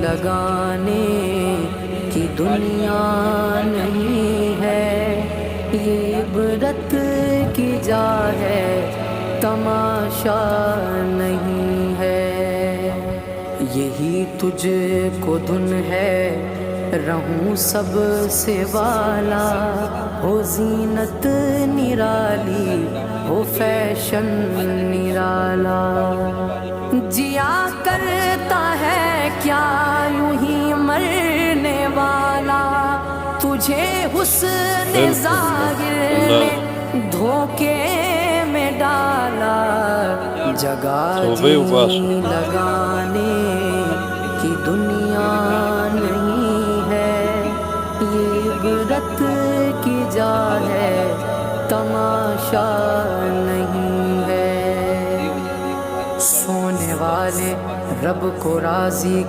لگانے کی دنیا نہیں ہے، یہ عبرت کی جا ہے، تماشا نہیں ہے۔ یہی تجھ کو دھن ہے، رہوں سب سے والا، ہو زینت نرالی، ہو فیشن نرالا۔ جیا کرتا ہے کیا یوں ہی مرنے والا، تجھے حسن ظاہر نے دھوکے میں ڈالا۔ جگہ جی لگانے کی دنیا نہیں ہے، یہ عبرت کی جا ہے، تماشا نہیں ہے۔ سونے والے رب کو راضی